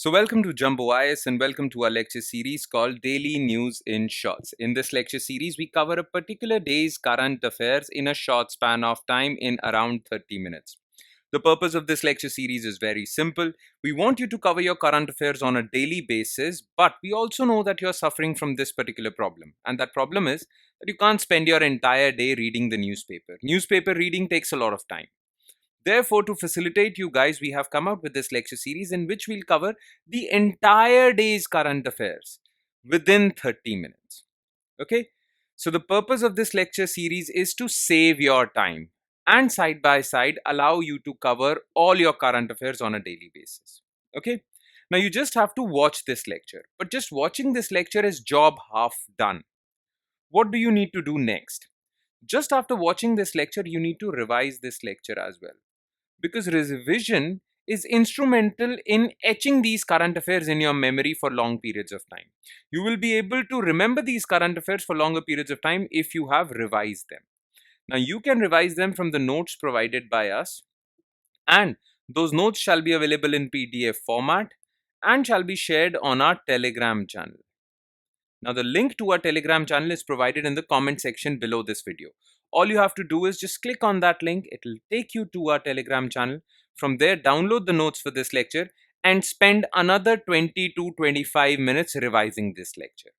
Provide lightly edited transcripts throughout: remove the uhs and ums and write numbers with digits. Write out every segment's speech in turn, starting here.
So welcome to Jumbo IS and welcome to our lecture series called Daily News in Shorts. In this lecture series, we cover a particular day's current affairs in a short span of time in around 30 minutes. The purpose of this lecture series is very simple. We want you to cover your current affairs on a daily basis, but we also know that you're suffering from this particular problem. And that problem is that you can't spend your entire day reading the newspaper. Newspaper reading takes a lot of time. Therefore, to facilitate you guys, we have come out with this lecture series in which we'll cover the entire day's current affairs within 30 minutes. Okay? So, the purpose of this lecture series is to save your time and side by side allow you to cover all your current affairs on a daily basis. Okay? Now, you just have to watch this lecture, but just watching this lecture is job half done. What do you need to do next? Just after watching this lecture, you need to revise this lecture as well, because revision is instrumental in etching these current affairs in your memory for long periods of time. You will be able to remember these current affairs for longer periods of time if you have revised them. Now, you can revise them from the notes provided by us, and those notes shall be available in PDF format and shall be shared on our Telegram channel. Now, the link to our Telegram channel is provided in the comment section below this video. All you have to do is just click on that link. It will take you to our Telegram channel. From there, download the notes for this lecture and spend another 20 to 25 minutes revising this lecture.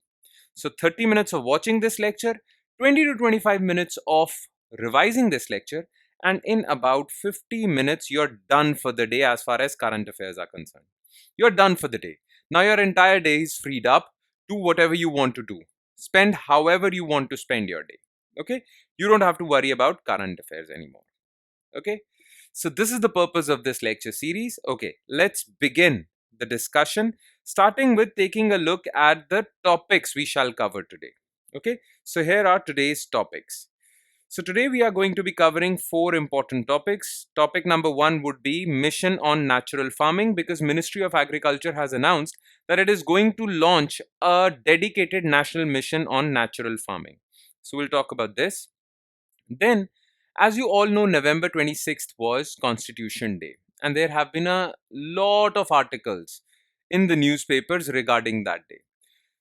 So 30 minutes of watching this lecture, 20 to 25 minutes of revising this lecture, and in about 50 minutes, you're done for the day as far as current affairs are concerned. You're done for the day. Now your entire day is freed up. Do whatever you want to do. Spend however you want to spend your day. Okay? You don't have to worry about current affairs anymore. Okay? So this is the purpose of this lecture series. Okay, let's begin the discussion, starting with taking a look at the topics we shall cover today. Okay, so here are today's topics. So today we are going to be covering 4 important topics. Topic number 1 would be mission on natural farming, because Ministry of Agriculture has announced that it is going to launch a dedicated national mission on natural farming. So we'll talk about this. Then, as you all know, November 26th was Constitution Day, and there have been a lot of articles in the newspapers regarding that day.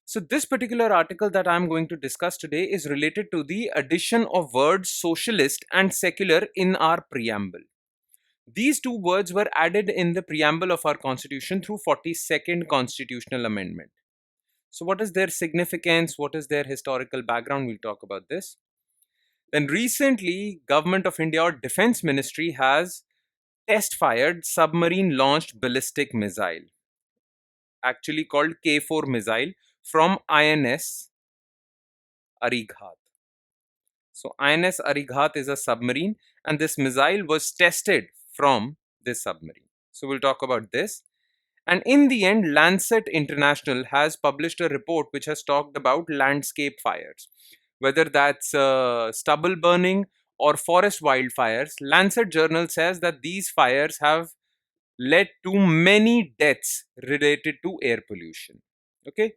So this particular article that I'm going to discuss today is related to the addition of words socialist and secular in our preamble. These two words were added in the preamble of our constitution through 42nd constitutional amendment. So what is their significance? What is their historical background? We'll talk about this. Then recently, Government of India or Defense Ministry has test fired submarine launched ballistic missile, actually called K4 missile, from INS Arighaat. So INS Arighaat is a submarine, and this missile was tested from this submarine. So we'll talk about this. And in the end, Lancet International has published a report which has talked about landscape fires, whether that's stubble burning or forest wildfires. Lancet Journal says that these fires have led to many deaths related to air pollution. Okay,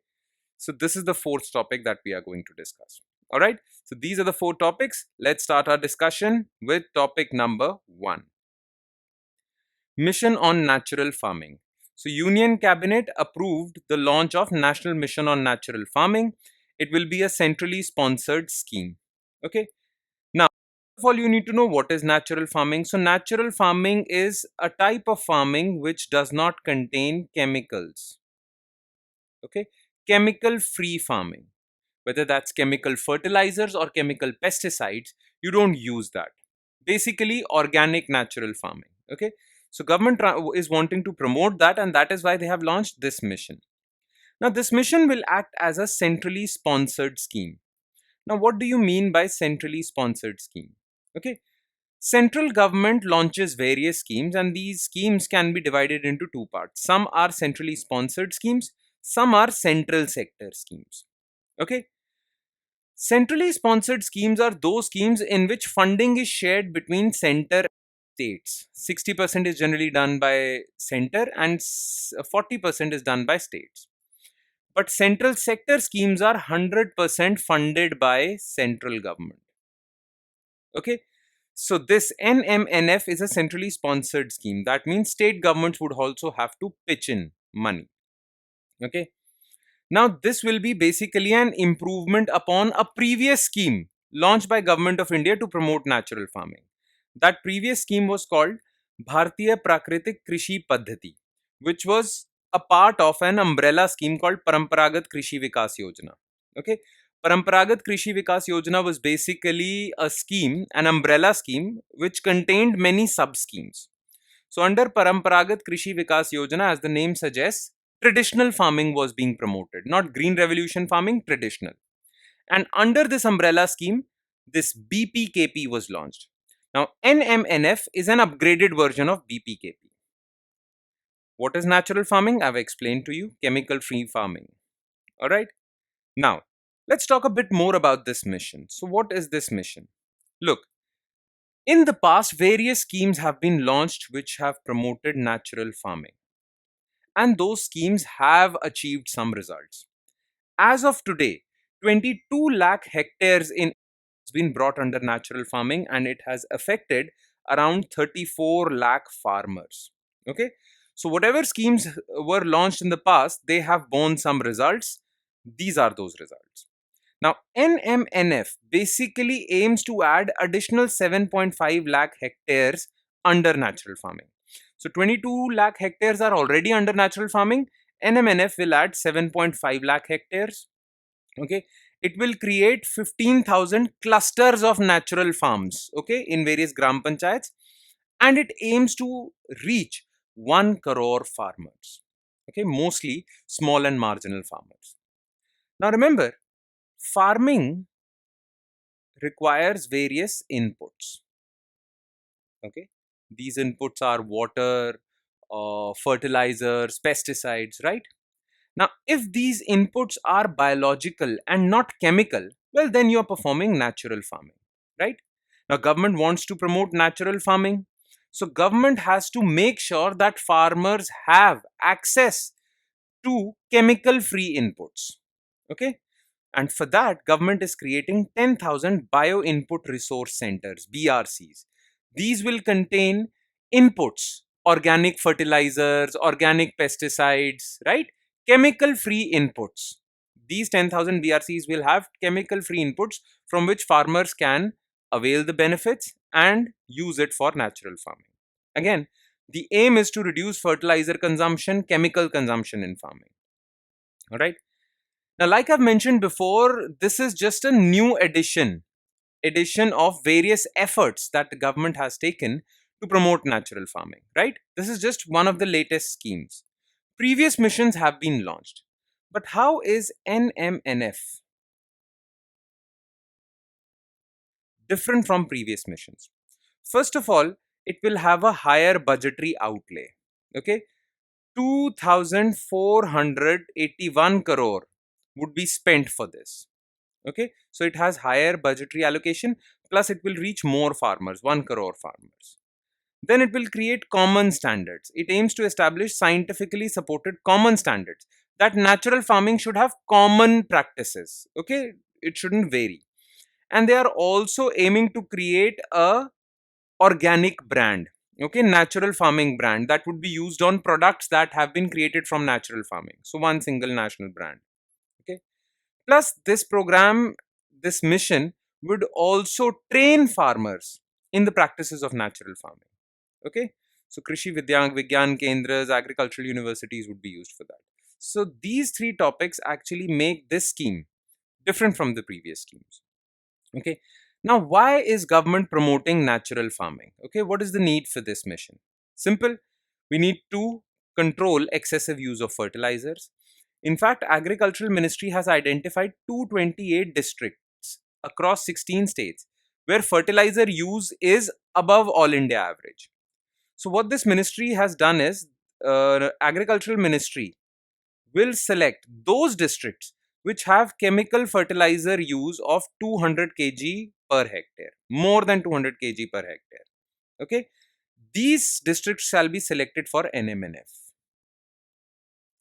so this is the 4th topic that we are going to discuss. All right, so these are the 4 topics. Let's start our discussion with topic number 1. Mission on natural farming. So Union Cabinet approved the launch of National Mission on Natural Farming. It will be a centrally sponsored scheme. Okay. Now, first of all, you need to know what is natural farming. So natural farming is a type of farming which does not contain chemicals. Okay. Chemical free farming, whether that's chemical fertilizers or chemical pesticides, you don't use that. Basically, organic natural farming. Okay. So government is wanting to promote that, and that is why they have launched this mission. Now, this mission will act as a centrally sponsored scheme. Now, what do you mean by centrally sponsored scheme? Okay. Central government launches various schemes, and these schemes can be divided into 2 parts. Some are centrally sponsored schemes, some are central sector schemes. Okay. Centrally sponsored schemes are those schemes in which funding is shared between center and states. 60% is generally done by center and 40% is done by states. But central sector schemes are 100% funded by central government. Okay. So this NMNF is a centrally sponsored scheme. That means state governments would also have to pitch in money. Okay. Now, this will be basically an improvement upon a previous scheme launched by Government of India to promote natural farming. That previous scheme was called Bharatiya Prakritik Krishi Paddhati, which was a part of an umbrella scheme called Paramparagat Krishi Vikas Yojana. Okay, Paramparagat Krishi Vikas Yojana was basically a scheme, an umbrella scheme, which contained many sub schemes. So, under Paramparagat Krishi Vikas Yojana, as the name suggests, traditional farming was being promoted, not green revolution farming, traditional. And under this umbrella scheme, this BPKP was launched. Now, NMNF is an upgraded version of BPKP. What is natural farming? I've explained to you, chemical free farming. All right. Now, let's talk a bit more about this mission. So, what is this mission? Look, in the past, various schemes have been launched which have promoted natural farming, and those schemes have achieved some results. As of today, 22 lakh hectares in has been brought under natural farming, and it has affected around 34 lakh farmers. Okay, so whatever schemes were launched in the past, they have borne some results. These are those results. Now, NMNF basically aims to add additional 7.5 lakh hectares under natural farming. So, 22 lakh hectares are already under natural farming. NMNF will add 7.5 lakh hectares. Okay, it will create 15,000 clusters of natural farms, okay, in various gram panchayats, and it aims to reach 1 crore farmers, okay, mostly small and marginal farmers. Now, remember, farming requires various inputs. Okay, these inputs are water, fertilizers, pesticides, right? Now, if these inputs are biological and not chemical, well, then you are performing natural farming, right? Now, government wants to promote natural farming, so government has to make sure that farmers have access to chemical free inputs. Okay, and for that, government is creating 10,000 bio input resource centers, BRCs. These will contain inputs, organic fertilizers, organic pesticides, right? Chemical free inputs. These 10,000 BRCs will have chemical free inputs from which farmers can avail the benefits and use it for natural farming. Again, the aim is to reduce fertilizer consumption, chemical consumption in farming. All right. Now, like I've mentioned before, this is just a new edition of various efforts that the government has taken to promote natural farming, right? This is just one of the latest schemes. Previous missions have been launched. But how is NMNF different from previous missions? First of all, it will have a higher budgetary outlay. Okay, 2,481 crore would be spent for this. Okay, so it has higher budgetary allocation, plus it will reach more farmers, 1 crore farmers. Then it will create common standards. It aims to establish scientifically supported common standards that natural farming should have common practices. Okay, it shouldn't vary. And they are also aiming to create a organic brand, okay, natural farming brand that would be used on products that have been created from natural farming. So one single national brand. Okay, plus, this program, this mission would also train farmers in the practices of natural farming. Okay, so Krishi Vigyan Kendras, agricultural universities would be used for that. So these three topics actually make this scheme different from the previous schemes. Okay, now why is government promoting natural farming? Okay, what is the need for this mission? Simple, we need to control excessive use of fertilizers. In fact, Agricultural Ministry has identified 228 districts across 16 states where fertilizer use is above all India average. So what this ministry has done is, Agricultural Ministry will select those districts which have chemical fertilizer use of 200 kg per hectare, more than 200 kg per hectare. Okay, these districts shall be selected for NMNF.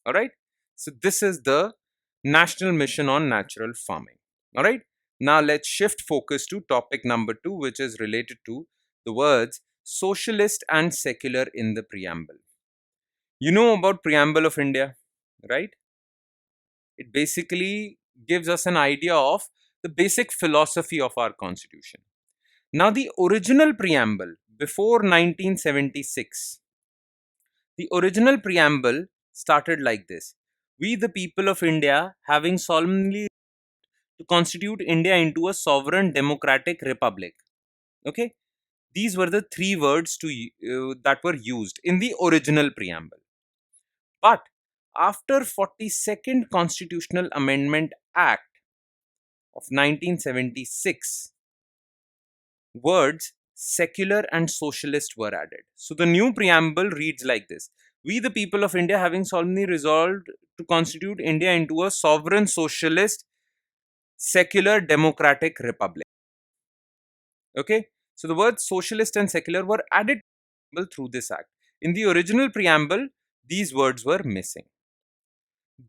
All right. So this is the national mission on natural farming. All right. Now let's shift focus to topic number 2, which is related to the words socialist and secular in the preamble. You know about Preamble of India, right? It basically gives us an idea of the basic philosophy of our constitution. Now, the original preamble before 1976, the original preamble started like this: We, the people of India, having solemnly to constitute India into a sovereign democratic republic. Okay, these were the three words that were used in the original preamble. But after 42nd Constitutional Amendment Act of 1976, words secular and socialist were added. So the new preamble reads like this: We, the people of India, having solemnly resolved to constitute India into a sovereign socialist, secular, democratic republic. Okay, so the words socialist and secular were added through this act. In the original preamble, these words were missing.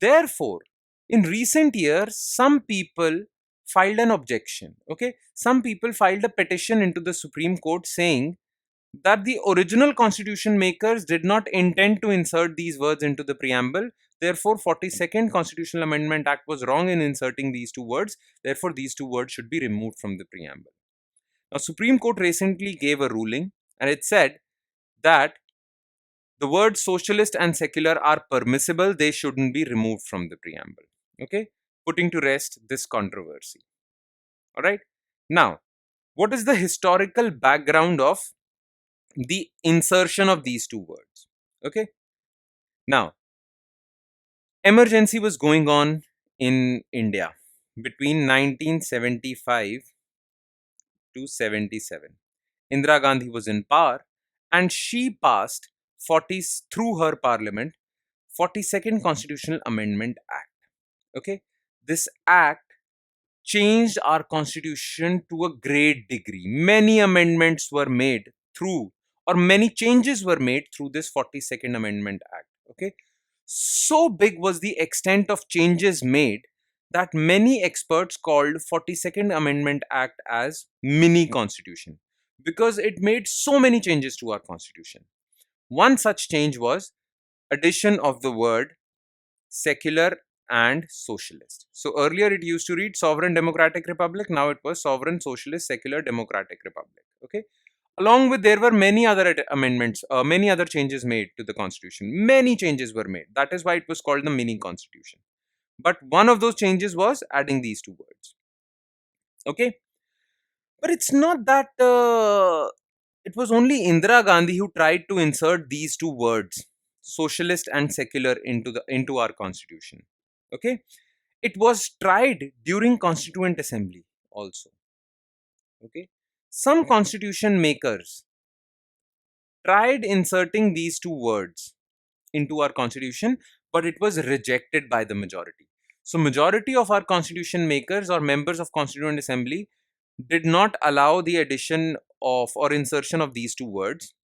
Therefore, in recent years, some people filed an objection. Okay, some people filed a petition into the Supreme Court saying that the original constitution makers did not intend to insert these words into the preamble. Therefore, 42nd Constitutional Amendment Act was wrong in inserting these two words. Therefore, these two words should be removed from the preamble. Now, Supreme Court recently gave a ruling, and it said that the words socialist and secular are permissible. They shouldn't be removed from the preamble. Okay, putting to rest this controversy. All right. Now, what is the historical background of the insertion of these two words? Okay. Now, emergency was going on in India between 1975 to 77. Indira Gandhi was in power, and she passed 40 through her parliament 42nd Constitutional Amendment Act. Okay, this act changed our constitution to a great degree. Many amendments were made through, or many changes were made through this 42nd Amendment Act. Okay, so big was the extent of changes made that many experts called 42nd Amendment Act as mini constitution, because it made so many changes to our constitution. One such change was addition of the word secular and socialist. So earlier it used to read sovereign democratic republic, now it was sovereign socialist secular democratic republic. Okay, along with there were many other amendments, many other changes made to the constitution. Many changes were made. That is why it was called the mini constitution. But one of those changes was adding these two words. Okay, but it's not that it was only Indira Gandhi who tried to insert these two words, socialist and secular, into our constitution. Okay, it was tried during Constituent Assembly also. Okay, some constitution makers tried inserting these two words into our constitution, but it was rejected by the majority. So majority of our constitution makers or members of Constituent Assembly did not allow the addition of or insertion of these two words,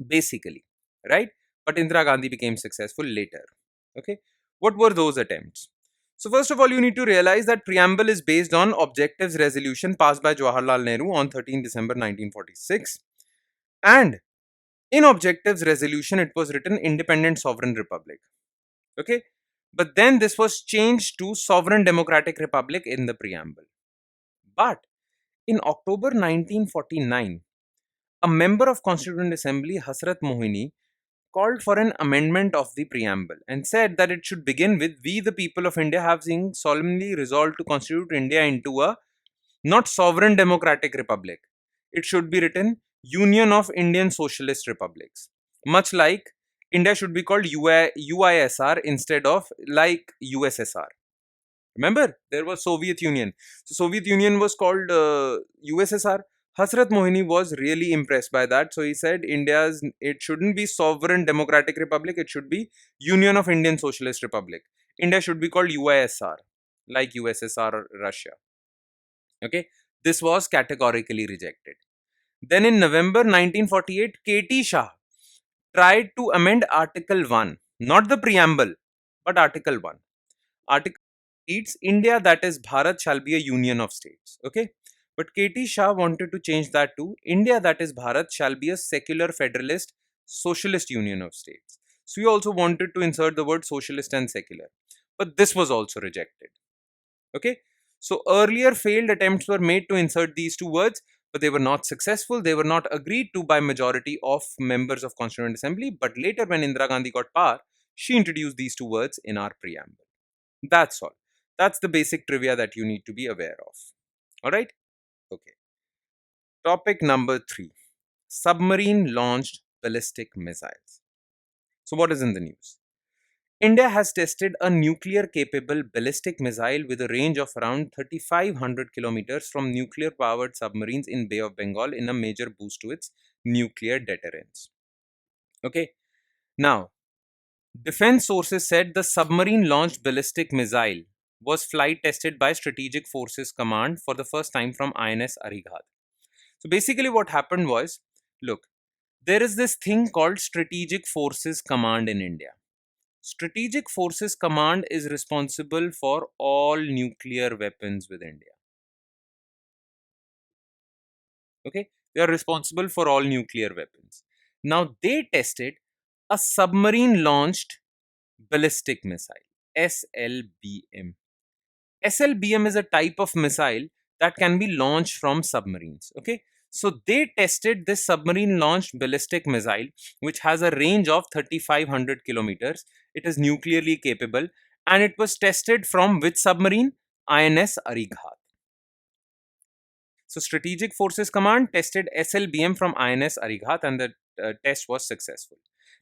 basically, right? But Indira Gandhi became successful later. Okay, what were those attempts? So first of all, you need to realize that preamble is based on objectives resolution passed by Jawaharlal Nehru on 13 December 1946, and in objectives resolution it was written independent sovereign republic. Okay, but then this was changed to sovereign democratic republic in the preamble. But in October 1949, a member of Constituent Assembly, Hasrat Mohini, called for an amendment of the preamble and said that it should begin with "We, the people of India, having solemnly resolved to constitute India into a not sovereign democratic republic." It should be written Union of Indian Socialist Republics. Much like India should be called UISR instead of like USSR. Remember, there was Soviet Union. So Soviet Union was called USSR. Hasrat Mohini was really impressed by that. So he said it shouldn't be sovereign democratic republic. It should be Union of Indian Socialist Republic. India should be called UISR, like USSR or Russia. Okay, this was categorically rejected. Then in November 1948, KT Shah tried to amend Article 1, not the preamble, but Article 1. Article reads, India, that is Bharat, shall be a union of states. Okay, but KT Shah wanted to change that to India, that is Bharat, shall be a secular federalist socialist union of states. So he also wanted to insert the word socialist and secular. but this was also rejected. Okay, so earlier failed attempts were made to insert these two words, but they were not successful. They were not agreed to by majority of members of Constituent Assembly. But later, when Indira Gandhi got power, she introduced these two words in our preamble. That's all. That's the basic trivia that you need to be aware of. All right. Okay. Topic number 3: Submarine launched ballistic missiles. So, what is in the news? India has tested a nuclear capable ballistic missile with a range of around 3,500 kilometers from nuclear powered submarines in Bay of Bengal in a major boost to its nuclear deterrence. Okay. Now, defense sources said the submarine launched ballistic missile was flight tested by Strategic Forces Command for the first time from INS Arighaat. So basically what happened was, look, there is this thing called Strategic Forces Command in India. Strategic Forces Command is responsible for all nuclear weapons with India. Okay, they are responsible for all nuclear weapons. Now they tested a submarine launched ballistic missile, SLBM. SLBM is a type of missile that can be launched from submarines. Okay, so they tested this submarine launched ballistic missile, which has a range of 3,500 kilometers. It is nuclearly capable, and it was tested from which submarine? INS Arighaat. So, Strategic Forces Command tested SLBM from INS Arighaat, and the test was successful.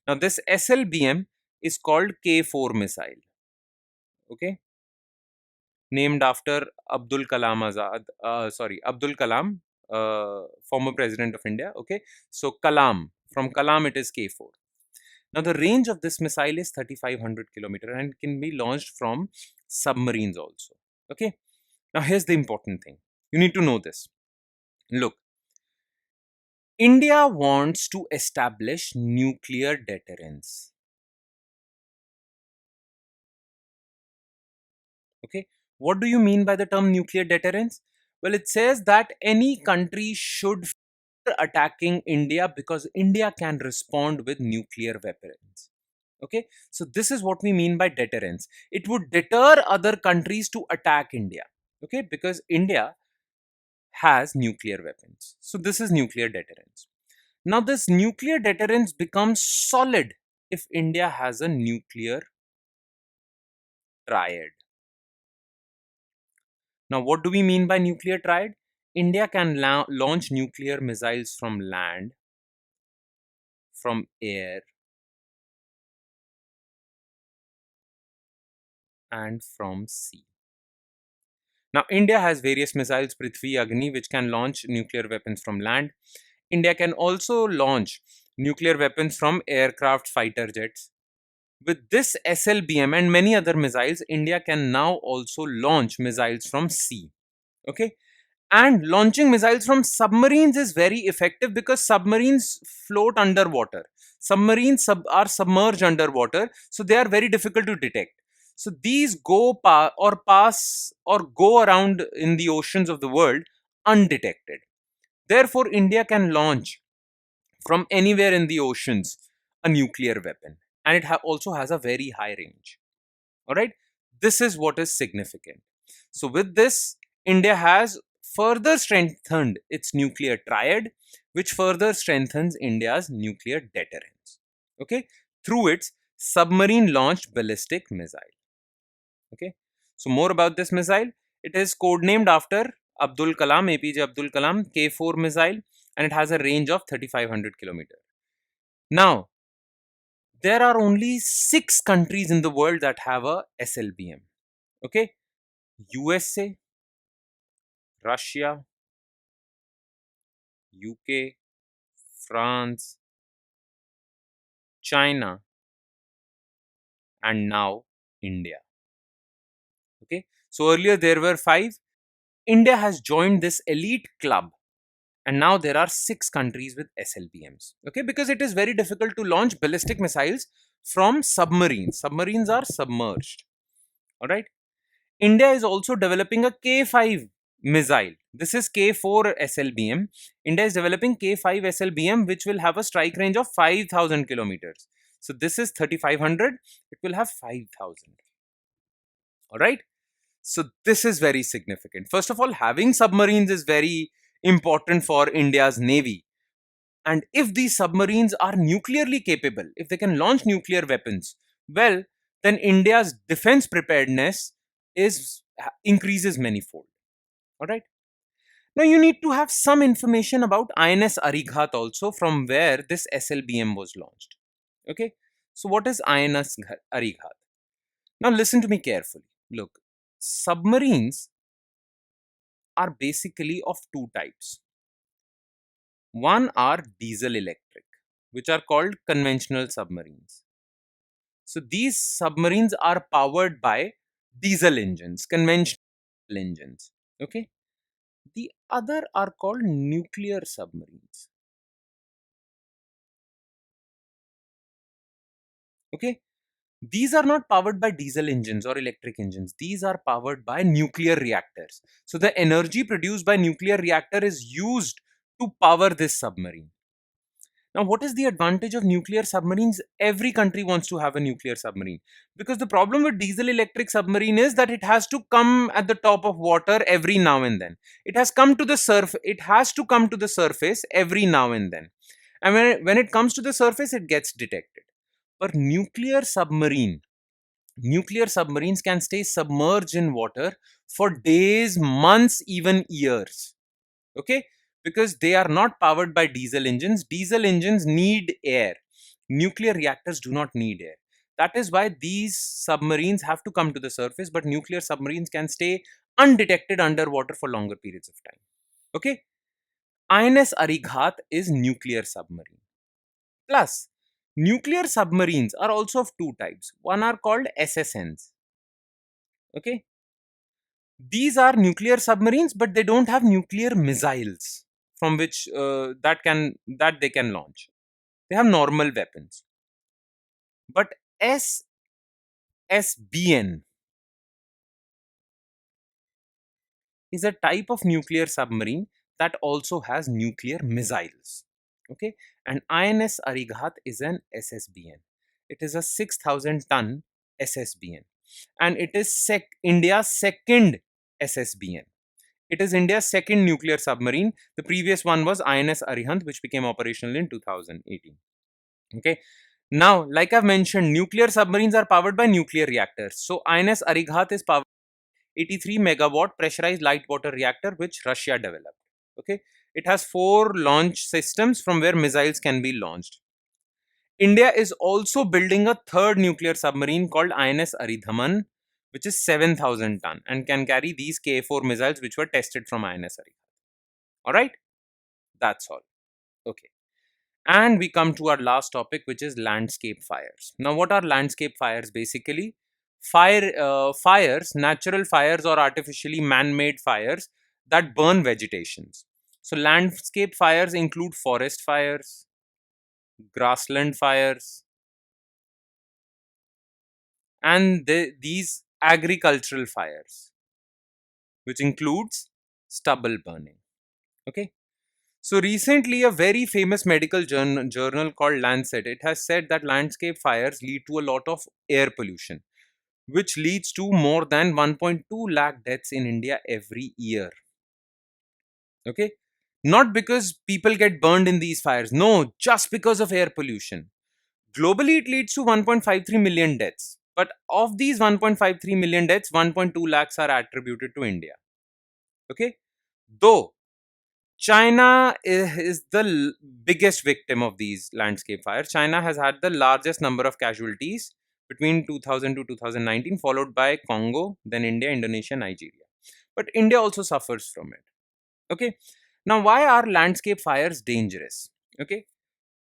Now, this SLBM is called K4 missile. Okay, named after Abdul Kalam Azad, Abdul Kalam, former president of India. Okay, so Kalam, from Kalam it is K4. Now the range of this missile is 3,500 kilometers and can be launched from submarines also. Okay, now here's the important thing. You need to know this. Look, India wants to establish nuclear deterrence. Okay, what do you mean by the term nuclear deterrence? Well, it says that any country should fear attacking India because India can respond with nuclear weapons. Okay, so this is what we mean by deterrence. It would deter other countries to attack India. Okay, because India has nuclear weapons. So this is nuclear deterrence. Now, this nuclear deterrence becomes solid if India has a nuclear triad. Now, what do we mean by nuclear triad? India can launch nuclear missiles from land, from air, and from sea. Now, India has various missiles, Prithvi, Agni, which can launch nuclear weapons from land. India can also launch nuclear weapons from aircraft fighter jets. With this SLBM and many other missiles, India can now also launch missiles from sea. Okay, and launching missiles from submarines is very effective because submarines float underwater. Submarines are submerged underwater, so they are very difficult to detect. So these pass or go around in the oceans of the world undetected. Therefore, India can launch from anywhere in the oceans a nuclear weapon, and it also has a very high range. All right, this is what is significant. So, with this, India has further strengthened its nuclear triad, which further strengthens India's nuclear deterrence. Okay, through its submarine launched ballistic missile. Okay, so more about this missile. It is codenamed after Abdul Kalam, APJ Abdul Kalam K4 missile, and it has a range of 3,500 kilometers. Now, there are only 6 countries in the world that have a SLBM. Okay, USA, Russia, UK, France, China, and now India. Okay, so earlier there were 5. India has joined this elite club, and now there are 6 countries with SLBMs. Okay, because it is very difficult to launch ballistic missiles from submarines. Submarines are submerged. All right. India is also developing a K5 missile. This is K4 SLBM. India is developing K5 SLBM, which will have a strike range of 5,000 kilometers. So this is 3,500. It will have 5,000. All right. So this is very significant. First of all, having submarines is very important for India's navy. And if these submarines are nuclearly capable, if they can launch nuclear weapons, well, then India's defense preparedness is increases manifold. All right. Now you need to have some information about INS Arighaat also, from where this SLBM was launched. Okay. So what is INS Arighaat? Now listen to me carefully. Look, submarines are basically of two types. One are diesel electric, which are called conventional submarines. So these submarines are powered by diesel engines, conventional engines. Okay. The other are called nuclear submarines. Okay. These are not powered by diesel engines or electric engines. These are powered by nuclear reactors. So the energy produced by nuclear reactor is used to power this submarine. Now, what is the advantage of nuclear submarines? Every country wants to have a nuclear submarine, because the problem with diesel electric submarine is that it has to come at the top of water every now and then. It has come to the surface. It has to come to the surface every now and then. And when it comes to the surface, it gets detected. But nuclear submarines can stay submerged in water for days, months, even years. Okay, because they are not powered by diesel engines. Diesel engines need air. Nuclear reactors do not need air. That is why these submarines have to come to the surface, but nuclear submarines can stay undetected underwater for longer periods of time. Okay, INS Arighat is nuclear submarine. Plus, nuclear submarines are also of two types. One are called SSNs. Okay, these are nuclear submarines, but they don't have nuclear missiles from which that they can launch. They have normal weapons. But SSBN is a type of nuclear submarine that also has nuclear missiles. Okay, and INS Arighat is an SSBN. It is a 6,000 ton SSBN, and it is India's second SSBN. It is India's second nuclear submarine. The previous one was INS Arihant, which became operational in 2018. Okay. Now, like I've mentioned, nuclear submarines are powered by nuclear reactors. So, INS Arighat is powered by 83 megawatt pressurized light water reactor, which Russia developed. Okay. It has 4 launch systems from where missiles can be launched. India is also building a third nuclear submarine called INS Aridhaman, which is 7,000 ton and can carry these K4 missiles, which were tested from INS Arighat. All right, that's all. Okay, and we come to our last topic, which is landscape fires. Now, what are landscape fires? Basically, fires, natural fires or artificially man-made fires that burn vegetations. So, landscape fires include forest fires, grassland fires, and these agricultural fires, which includes stubble burning. Okay. So recently, a very famous medical journal called Lancet, it has said that landscape fires lead to a lot of air pollution, which leads to more than 1.2 lakh deaths in India every year. Okay. Not because people get burned in these fires. No, just because of air pollution. Globally, it leads to 1.53 million deaths. But of these 1.53 million deaths, 1.2 lakhs are attributed to India. Okay. Though China is the biggest victim of these landscape fires. China has had the largest number of casualties between 2000 to 2019, followed by Congo, then India, Indonesia, Nigeria. But India also suffers from it. Okay. Now, why are landscape fires dangerous? Okay.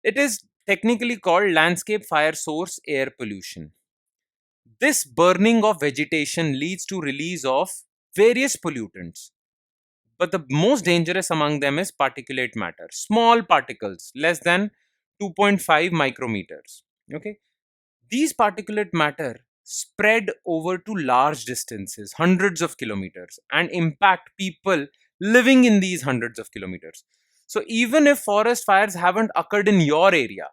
It is technically called landscape fire source air pollution. This burning of vegetation leads to release of various pollutants, but the most dangerous among them is particulate matter, small particles less than 2.5 micrometers. Okay, these particulate matter spread over to large distances, hundreds of kilometers, and impact people living in these hundreds of kilometers. So even if forest fires haven't occurred in your area,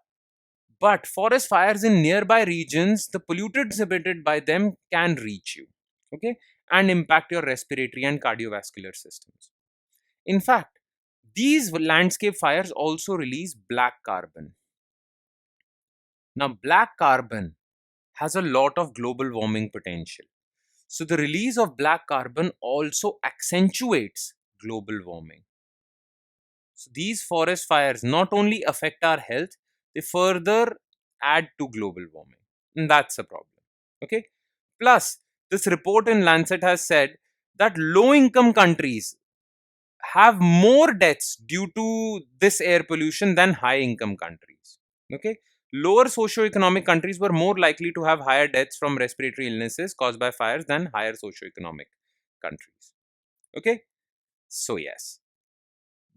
but forest fires in nearby regions, the pollutants emitted by them can reach you. okay, and impact your respiratory and cardiovascular systems. In fact, these landscape fires also release black carbon. Now, black carbon has a lot of global warming potential. So, the release of black carbon also accentuates global warming. So, these forest fires not only affect our health, they further add to global warming. And that's a problem. Okay. Plus, this report in Lancet has said that low income countries have more deaths due to this air pollution than high income countries. Okay. Lower socioeconomic countries were more likely to have higher deaths from respiratory illnesses caused by fires than higher socioeconomic countries. Okay. So, yes,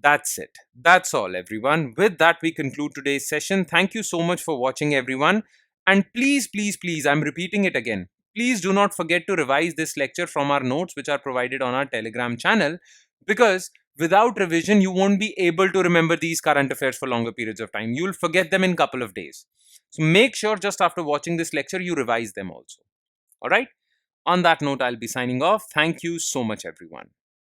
that's it. That's all, everyone. With that, we conclude today's session. Thank you so much for watching, everyone. And please, please, please, I'm repeating it again. Please do not forget to revise this lecture from our notes, which are provided on our Telegram channel, because without revision, you won't be able to remember these current affairs for longer periods of time. You'll forget them in a couple of days. So make sure just after watching this lecture, you revise them also. All right. On that note, I'll be signing off. Thank you so much, everyone.